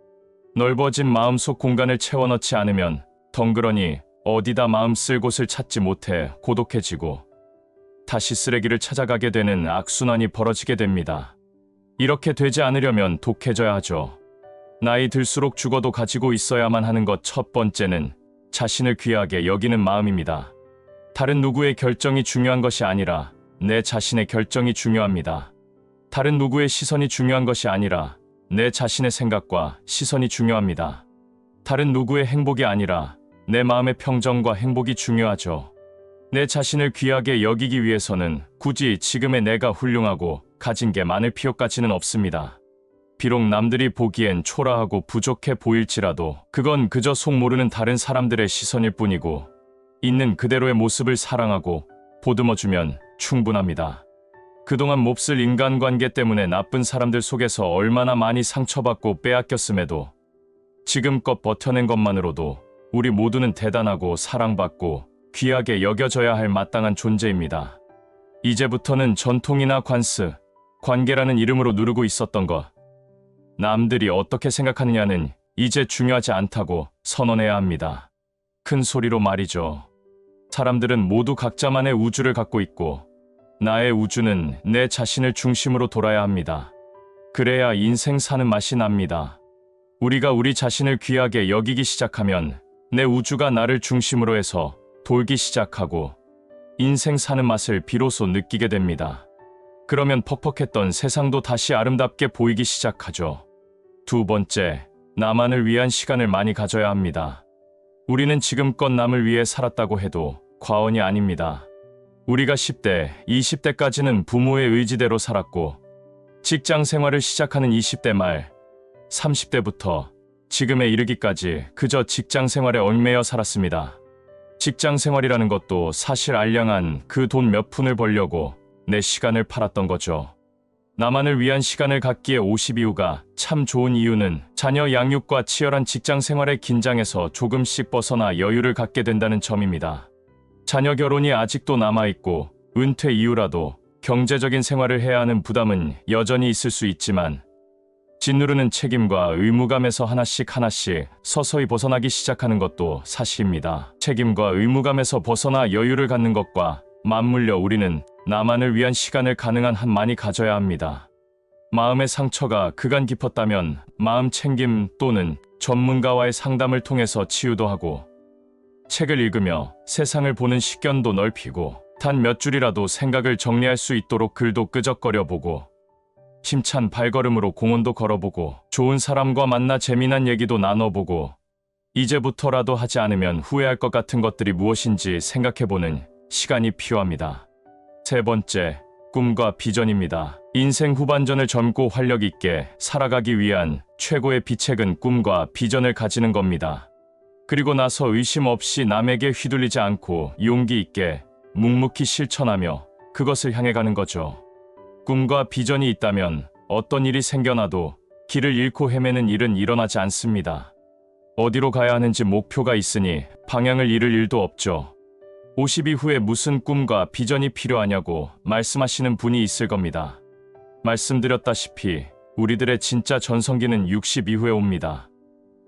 넓어진 마음속 공간을 채워넣지 않으면 덩그러니 어디다 마음 쓸 곳을 찾지 못해 고독해지고 다시 쓰레기를 찾아가게 되는 악순환이 벌어지게 됩니다. 이렇게 되지 않으려면 독해져야 하죠. 나이 들수록 죽어도 가지고 있어야만 하는 것 첫 번째는 자신을 귀하게 여기는 마음입니다. 다른 누구의 결정이 중요한 것이 아니라 내 자신의 결정이 중요합니다. 다른 누구의 시선이 중요한 것이 아니라 내 자신의 생각과 시선이 중요합니다. 다른 누구의 행복이 아니라 내 마음의 평정과 행복이 중요하죠. 내 자신을 귀하게 여기기 위해서는 굳이 지금의 내가 훌륭하고 가진 게 많을 필요까지는 없습니다. 비록 남들이 보기엔 초라하고 부족해 보일지라도 그건 그저 속 모르는 다른 사람들의 시선일 뿐이고 있는 그대로의 모습을 사랑하고 보듬어주면 충분합니다. 그동안 몹쓸 인간관계 때문에 나쁜 사람들 속에서 얼마나 많이 상처받고 빼앗겼음에도 지금껏 버텨낸 것만으로도 우리 모두는 대단하고 사랑받고 귀하게 여겨져야 할 마땅한 존재입니다. 이제부터는 전통이나 관습, 관계라는 이름으로 누르고 있었던 것, 남들이 어떻게 생각하느냐는 이제 중요하지 않다고 선언해야 합니다. 큰 소리로 말이죠. 사람들은 모두 각자만의 우주를 갖고 있고 나의 우주는 내 자신을 중심으로 돌아야 합니다. 그래야 인생 사는 맛이 납니다. 우리가 우리 자신을 귀하게 여기기 시작하면 내 우주가 나를 중심으로 해서 돌기 시작하고 인생 사는 맛을 비로소 느끼게 됩니다. 그러면 퍽퍽했던 세상도 다시 아름답게 보이기 시작하죠. 두 번째, 나만을 위한 시간을 많이 가져야 합니다. 우리는 지금껏 남을 위해 살았다고 해도 과언이 아닙니다. 우리가 10대, 20대까지는 부모의 의지대로 살았고 직장 생활을 시작하는 20대 말, 30대부터 지금에 이르기까지 그저 직장 생활에 얽매여 살았습니다. 직장 생활이라는 것도 사실 알량한 그 돈 몇 푼을 벌려고 내 시간을 팔았던 거죠. 나만을 위한 시간을 갖기에 50 이후가 참 좋은 이유는 자녀 양육과 치열한 직장 생활의 긴장에서 조금씩 벗어나 여유를 갖게 된다는 점입니다. 자녀 결혼이 아직도 남아있고 은퇴 이후라도 경제적인 생활을 해야 하는 부담은 여전히 있을 수 있지만 짓누르는 책임과 의무감에서 하나씩 서서히 벗어나기 시작하는 것도 사실입니다. 책임과 의무감에서 벗어나 여유를 갖는 것과 맞물려 우리는 나만을 위한 시간을 가능한 한 많이 가져야 합니다. 마음의 상처가 그간 깊었다면 마음 챙김 또는 전문가와의 상담을 통해서 치유도 하고 책을 읽으며 세상을 보는 식견도 넓히고 단 몇 줄이라도 생각을 정리할 수 있도록 글도 끄적거려 보고 힘찬 발걸음으로 공원도 걸어보고 좋은 사람과 만나 재미난 얘기도 나눠보고 이제부터라도 하지 않으면 후회할 것 같은 것들이 무엇인지 생각해보는 시간이 필요합니다. 세 번째, 꿈과 비전입니다. 인생 후반전을 젊고 활력 있게 살아가기 위한 최고의 비책은 꿈과 비전을 가지는 겁니다. 그리고 나서 의심 없이 남에게 휘둘리지 않고 용기 있게 묵묵히 실천하며 그것을 향해 가는 거죠. 꿈과 비전이 있다면 어떤 일이 생겨나도 길을 잃고 헤매는 일은 일어나지 않습니다. 어디로 가야 하는지 목표가 있으니 방향을 잃을 일도 없죠. 50 이후에 무슨 꿈과 비전이 필요하냐고 말씀하시는 분이 있을 겁니다. 말씀드렸다시피 우리들의 진짜 전성기는 60 이후에 옵니다.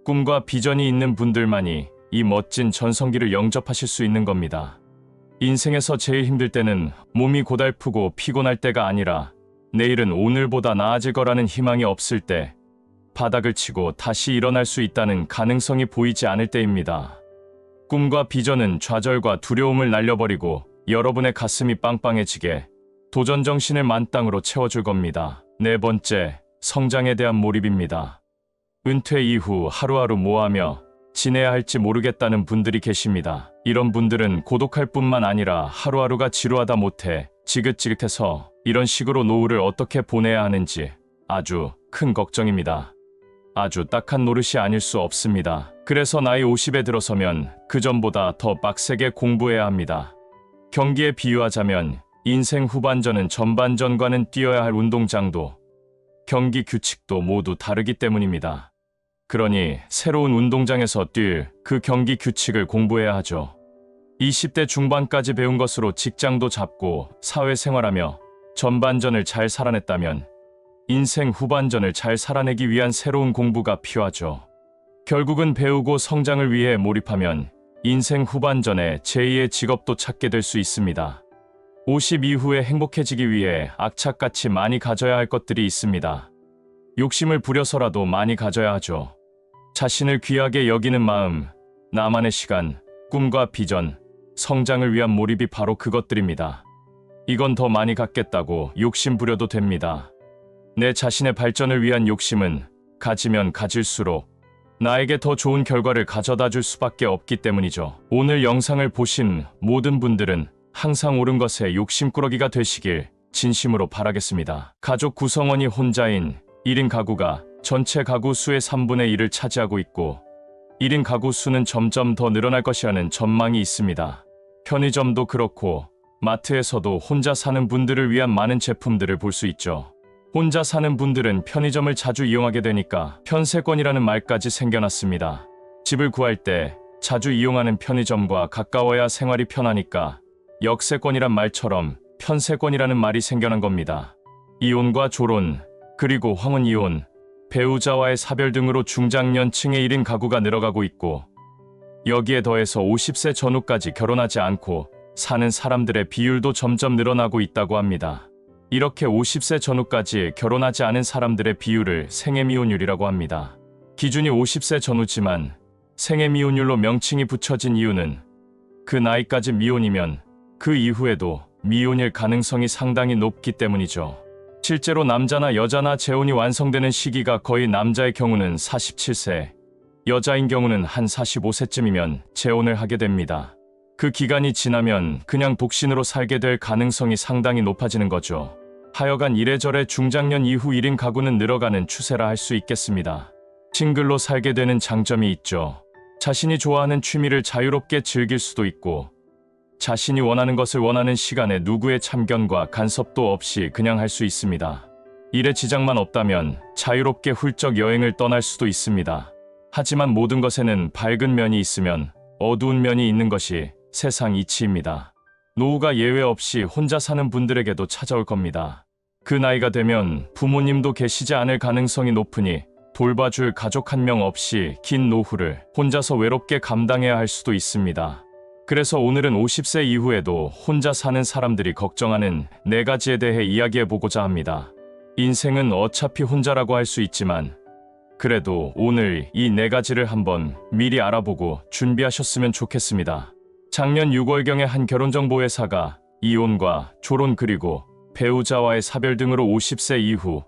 꿈과 비전이 있는 분들만이 이 멋진 전성기를 영접하실 수 있는 겁니다. 인생에서 제일 힘들 때는 몸이 고달프고 피곤할 때가 아니라 내일은 오늘보다 나아질 거라는 희망이 없을 때, 바닥을 치고 다시 일어날 수 있다는 가능성이 보이지 않을 때입니다. 꿈과 비전은 좌절과 두려움을 날려버리고 여러분의 가슴이 빵빵해지게 도전 정신을 만땅으로 채워줄 겁니다. 네 번째, 성장에 대한 몰입입니다. 은퇴 이후 하루하루 뭐하며 지내야 할지 모르겠다는 분들이 계십니다. 이런 분들은 고독할 뿐만 아니라 하루하루가 지루하다 못해 지긋지긋해서 이런 식으로 노후를 어떻게 보내야 하는지 아주 큰 걱정입니다. 아주 딱한 노릇이 아닐 수 없습니다. 그래서 나이 50에 들어서면 그전보다 더 빡세게 공부해야 합니다. 경기에 비유하자면 인생 후반전은 전반전과는 뛰어야 할 운동장도 경기 규칙도 모두 다르기 때문입니다. 그러니 새로운 운동장에서 뛸 그 경기 규칙을 공부해야 하죠. 20대 중반까지 배운 것으로 직장도 잡고 사회생활하며 전반전을 잘 살아냈다면 인생 후반전을 잘 살아내기 위한 새로운 공부가 필요하죠. 결국은 배우고 성장을 위해 몰입하면 인생 후반전에 제2의 직업도 찾게 될 수 있습니다. 50 이후에 행복해지기 위해 악착같이 많이 가져야 할 것들이 있습니다. 욕심을 부려서라도 많이 가져야 하죠. 자신을 귀하게 여기는 마음, 나만의 시간, 꿈과 비전, 성장을 위한 몰입이 바로 그것들입니다. 이건 더 많이 갖겠다고 욕심 부려도 됩니다. 내 자신의 발전을 위한 욕심은 가지면 가질수록 나에게 더 좋은 결과를 가져다 줄 수밖에 없기 때문이죠. 오늘 영상을 보신 모든 분들은 항상 옳은 것에 욕심꾸러기가 되시길 진심으로 바라겠습니다. 가족 구성원이 혼자인 1인 가구가 전체 가구 수의 3분의 1을 차지하고 있고 1인 가구 수는 점점 더 늘어날 것이라는 전망이 있습니다. 편의점도 그렇고 마트에서도 혼자 사는 분들을 위한 많은 제품들을 볼 수 있죠. 혼자 사는 분들은 편의점을 자주 이용하게 되니까 편세권이라는 말까지 생겨났습니다. 집을 구할 때 자주 이용하는 편의점과 가까워야 생활이 편하니까 역세권이란 말처럼 편세권이라는 말이 생겨난 겁니다. 이혼과 졸혼, 그리고 황혼이혼, 배우자와의 사별 등으로 중장년층의 1인 가구가 늘어가고 있고 여기에 더해서 50세 전후까지 결혼하지 않고 사는 사람들의 비율도 점점 늘어나고 있다고 합니다. 이렇게 50세 전후까지 결혼하지 않은 사람들의 비율을 생애미혼율이라고 합니다. 기준이 50세 전후지만 생애미혼율로 명칭이 붙여진 이유는 그 나이까지 미혼이면 그 이후에도 미혼일 가능성이 상당히 높기 때문이죠. 실제로 남자나 여자나 재혼이 완성되는 시기가 거의 남자의 경우는 47세, 여자인 경우는 한 45세쯤이면 재혼을 하게 됩니다. 그 기간이 지나면 그냥 독신으로 살게 될 가능성이 상당히 높아지는 거죠. 하여간 이래저래 중장년 이후 1인 가구는 늘어가는 추세라 할 수 있겠습니다. 싱글로 살게 되는 장점이 있죠. 자신이 좋아하는 취미를 자유롭게 즐길 수도 있고 자신이 원하는 것을 원하는 시간에 누구의 참견과 간섭도 없이 그냥 할 수 있습니다. 일에 지장만 없다면 자유롭게 훌쩍 여행을 떠날 수도 있습니다. 하지만 모든 것에는 밝은 면이 있으면 어두운 면이 있는 것이 세상 이치입니다. 노후가 예외 없이 혼자 사는 분들에게도 찾아올 겁니다. 그 나이가 되면 부모님도 계시지 않을 가능성이 높으니 돌봐줄 가족 한 명 없이 긴 노후를 혼자서 외롭게 감당해야 할 수도 있습니다. 그래서 오늘은 50세 이후에도 혼자 사는 사람들이 걱정하는 4가지에 대해 이야기해보고자 합니다. 인생은 어차피 혼자라고 할 수 있지만 그래도 오늘 이 4가지를 한번 미리 알아보고 준비하셨으면 좋겠습니다. 작년 6월경에 한 결혼정보회사가 이혼과 졸혼 그리고 배우자와의 사별 등으로 50세 이후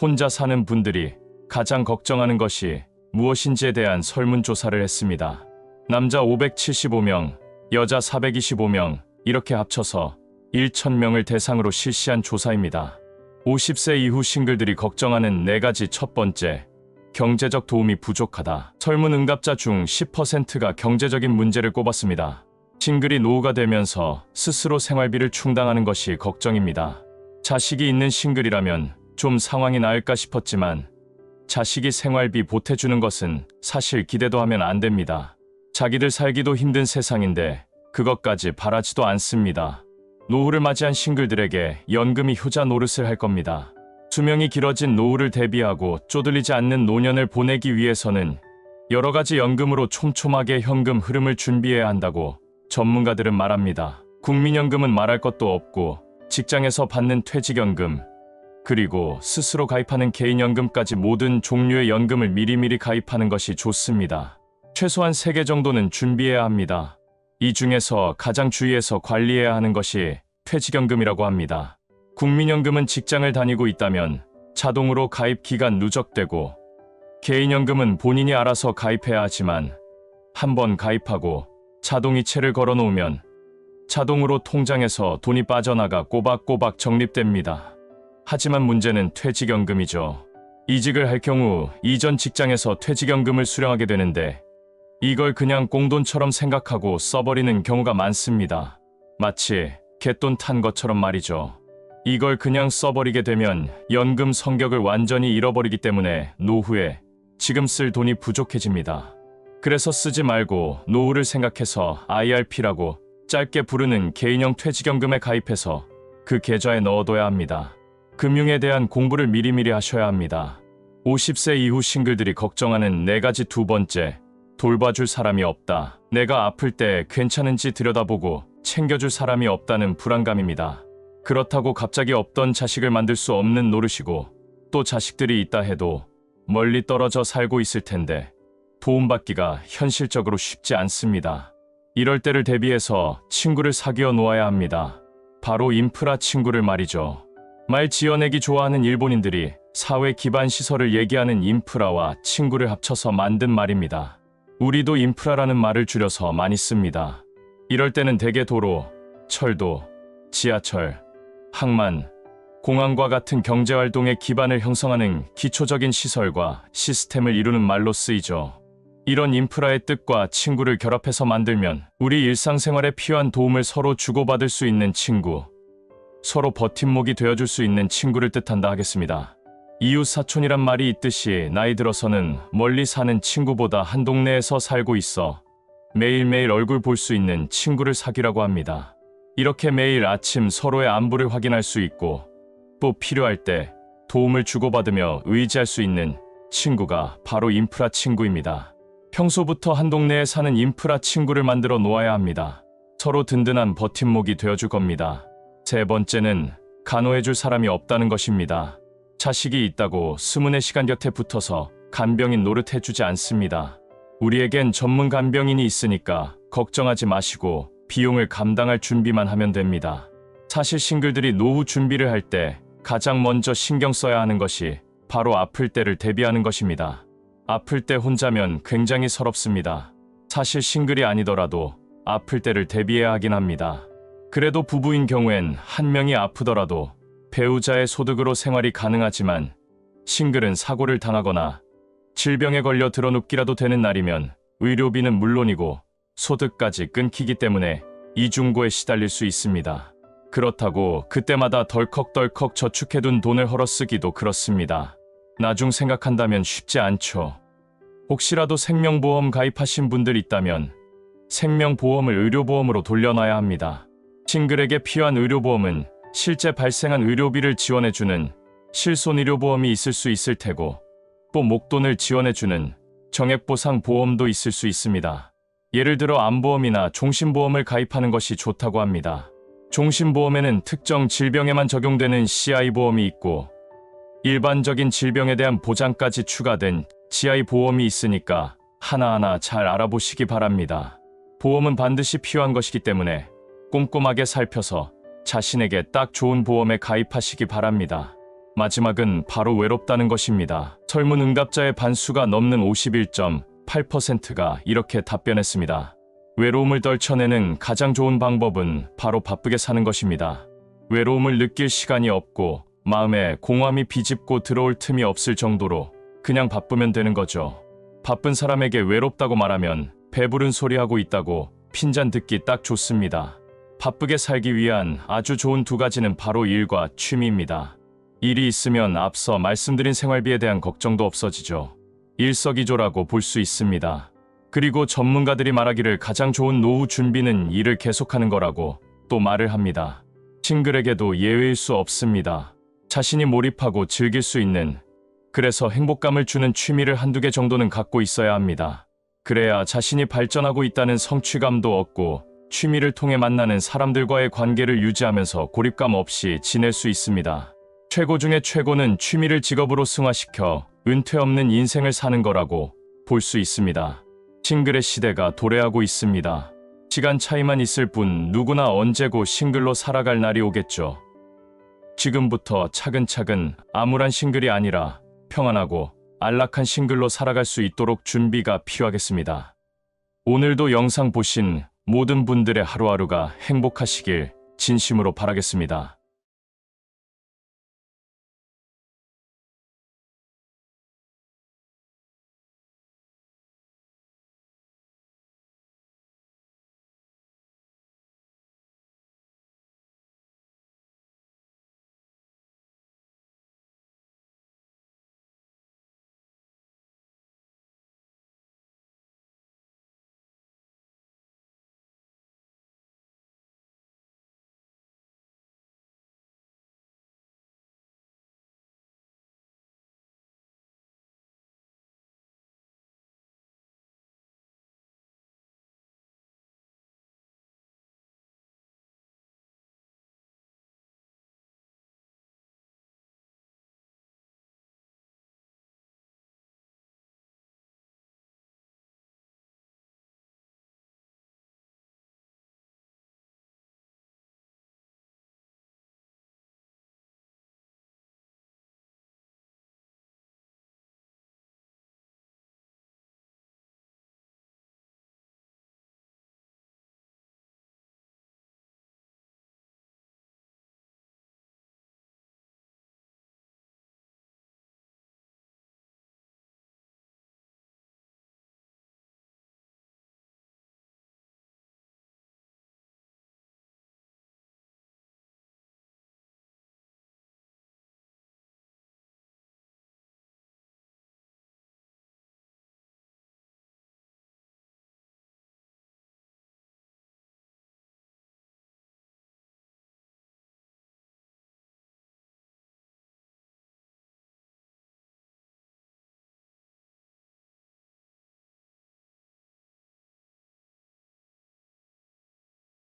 혼자 사는 분들이 가장 걱정하는 것이 무엇인지에 대한 설문조사를 했습니다. 남자 575명, 여자 425명, 이렇게 합쳐서 1,000명을 대상으로 실시한 조사입니다. 50세 이후 싱글들이 걱정하는 4가지. 첫 번째, 경제적 도움이 부족하다. 설문 응답자 중 10%가 경제적인 문제를 꼽았습니다. 싱글이 노후가 되면서 스스로 생활비를 충당하는 것이 걱정입니다. 자식이 있는 싱글이라면 좀 상황이 나을까 싶었지만 자식이 생활비 보태주는 것은 사실 기대도 하면 안 됩니다. 자기들 살기도 힘든 세상인데 그것까지 바라지도 않습니다. 노후를 맞이한 싱글들에게 연금이 효자 노릇을 할 겁니다. 수명이 길어진 노후를 대비하고 쪼들리지 않는 노년을 보내기 위해서는 여러 가지 연금으로 촘촘하게 현금 흐름을 준비해야 한다고 전문가들은 말합니다. 국민연금은 말할 것도 없고 직장에서 받는 퇴직연금, 그리고 스스로 가입하는 개인연금까지 모든 종류의 연금을 미리미리 가입하는 것이 좋습니다. 최소한 3개 정도는 준비해야 합니다. 이 중에서 가장 주의해서 관리해야 하는 것이 퇴직연금이라고 합니다. 국민연금은 직장을 다니고 있다면 자동으로 가입 기간 누적되고 개인연금은 본인이 알아서 가입해야 하지만 한번 가입하고 자동이체를 걸어놓으면 자동으로 통장에서 돈이 빠져나가 꼬박꼬박 적립됩니다. 하지만 문제는 퇴직연금이죠. 이직을 할 경우 이전 직장에서 퇴직연금을 수령하게 되는데 이걸 그냥 꽁돈처럼 생각하고 써버리는 경우가 많습니다. 마치 갯돈 탄 것처럼 말이죠. 이걸 그냥 써버리게 되면 연금 성격을 완전히 잃어버리기 때문에 노후에 지금 쓸 돈이 부족해집니다. 그래서 쓰지 말고 노후를 생각해서 IRP라고 짧게 부르는 개인형 퇴직연금에 가입해서 그 계좌에 넣어둬야 합니다. 금융에 대한 공부를 미리미리 하셔야 합니다. 50세 이후 싱글들이 걱정하는 4가지. 두 번째, 돌봐줄 사람이 없다. 내가 아플 때 괜찮은지 들여다보고 챙겨줄 사람이 없다는 불안감입니다. 그렇다고 갑자기 없던 자식을 만들 수 없는 노릇이고 또 자식들이 있다 해도 멀리 떨어져 살고 있을 텐데 도움받기가 현실적으로 쉽지 않습니다. 이럴 때를 대비해서 친구를 사귀어 놓아야 합니다. 바로 인프라 친구를 말이죠. 말 지어내기 좋아하는 일본인들이 사회 기반 시설을 얘기하는 인프라와 친구를 합쳐서 만든 말입니다. 우리도 인프라라는 말을 줄여서 많이 씁니다. 이럴 때는 대개 도로, 철도, 지하철, 항만, 공항과 같은 경제활동의 기반을 형성하는 기초적인 시설과 시스템을 이루는 말로 쓰이죠. 이런 인프라의 뜻과 친구를 결합해서 만들면 우리 일상생활에 필요한 도움을 서로 주고받을 수 있는 친구, 서로 버팀목이 되어줄 수 있는 친구를 뜻한다 하겠습니다. 이웃사촌이란 말이 있듯이 나이 들어서는 멀리 사는 친구보다 한 동네에서 살고 있어 매일매일 얼굴 볼 수 있는 친구를 사귀라고 합니다. 이렇게 매일 아침 서로의 안부를 확인할 수 있고 또 필요할 때 도움을 주고받으며 의지할 수 있는 친구가 바로 인프라 친구입니다. 평소부터 한 동네에 사는 인프라 친구를 만들어 놓아야 합니다. 서로 든든한 버팀목이 되어줄 겁니다. 세 번째는 간호해줄 사람이 없다는 것입니다. 자식이 있다고 24시간 곁에 붙어서 간병인 노릇해주지 않습니다. 우리에겐 전문 간병인이 있으니까 걱정하지 마시고 비용을 감당할 준비만 하면 됩니다. 사실 싱글들이 노후 준비를 할 때 가장 먼저 신경 써야 하는 것이 바로 아플 때를 대비하는 것입니다. 아플 때 혼자면 굉장히 서럽습니다. 사실 싱글이 아니더라도 아플 때를 대비해야 하긴 합니다. 그래도 부부인 경우엔 한 명이 아프더라도 배우자의 소득으로 생활이 가능하지만 싱글은 사고를 당하거나 질병에 걸려 드러눕기라도 되는 날이면 의료비는 물론이고 소득까지 끊기기 때문에 이중고에 시달릴 수 있습니다. 그렇다고 그때마다 덜컥덜컥 저축해둔 돈을 헐어쓰기도 그렇습니다. 나중 생각한다면 쉽지 않죠. 혹시라도 생명보험 가입하신 분들 있다면 생명보험을 의료보험으로 돌려놔야 합니다. 싱글에게 필요한 의료보험은 실제 발생한 의료비를 지원해주는 실손의료보험이 있을 수 있을 테고, 또 목돈을 지원해주는 정액보상보험도 있을 수 있습니다. 예를 들어 암보험이나 종신보험을 가입하는 것이 좋다고 합니다. 종신보험에는 특정 질병에만 적용되는 CI보험이 있고, 일반적인 질병에 대한 보장까지 추가된 GI보험이 있으니까 하나하나 잘 알아보시기 바랍니다. 보험은 반드시 필요한 것이기 때문에 꼼꼼하게 살펴서 자신에게 딱 좋은 보험에 가입하시기 바랍니다. 마지막은 바로 외롭다는 것입니다. 설문 응답자의 반수가 넘는 51.8%가 이렇게 답변했습니다. 외로움을 떨쳐내는 가장 좋은 방법은 바로 바쁘게 사는 것입니다. 외로움을 느낄 시간이 없고 마음에 공허함이 비집고 들어올 틈이 없을 정도로 그냥 바쁘면 되는 거죠. 바쁜 사람에게 외롭다고 말하면 배부른 소리하고 있다고 핀잔 듣기 딱 좋습니다. 바쁘게 살기 위한 아주 좋은 두 가지는 바로 일과 취미입니다. 일이 있으면 앞서 말씀드린 생활비에 대한 걱정도 없어지죠. 일석이조라고 볼 수 있습니다. 그리고 전문가들이 말하기를 가장 좋은 노후 준비는 일을 계속하는 거라고 또 말을 합니다. 싱글에게도 예외일 수 없습니다. 자신이 몰입하고 즐길 수 있는, 그래서 행복감을 주는 취미를 한두 개 정도는 갖고 있어야 합니다. 그래야 자신이 발전하고 있다는 성취감도 얻고 취미를 통해 만나는 사람들과의 관계를 유지하면서 고립감 없이 지낼 수 있습니다. 최고 중에 최고는 취미를 직업으로 승화시켜 은퇴 없는 인생을 사는 거라고 볼 수 있습니다. 싱글의 시대가 도래하고 있습니다. 시간 차이만 있을 뿐 누구나 언제고 싱글로 살아갈 날이 오겠죠. 지금부터 차근차근 암울한 싱글이 아니라 평안하고 안락한 싱글로 살아갈 수 있도록 준비가 필요하겠습니다. 오늘도 영상 보신 모든 분들의 하루하루가 행복하시길 진심으로 바라겠습니다.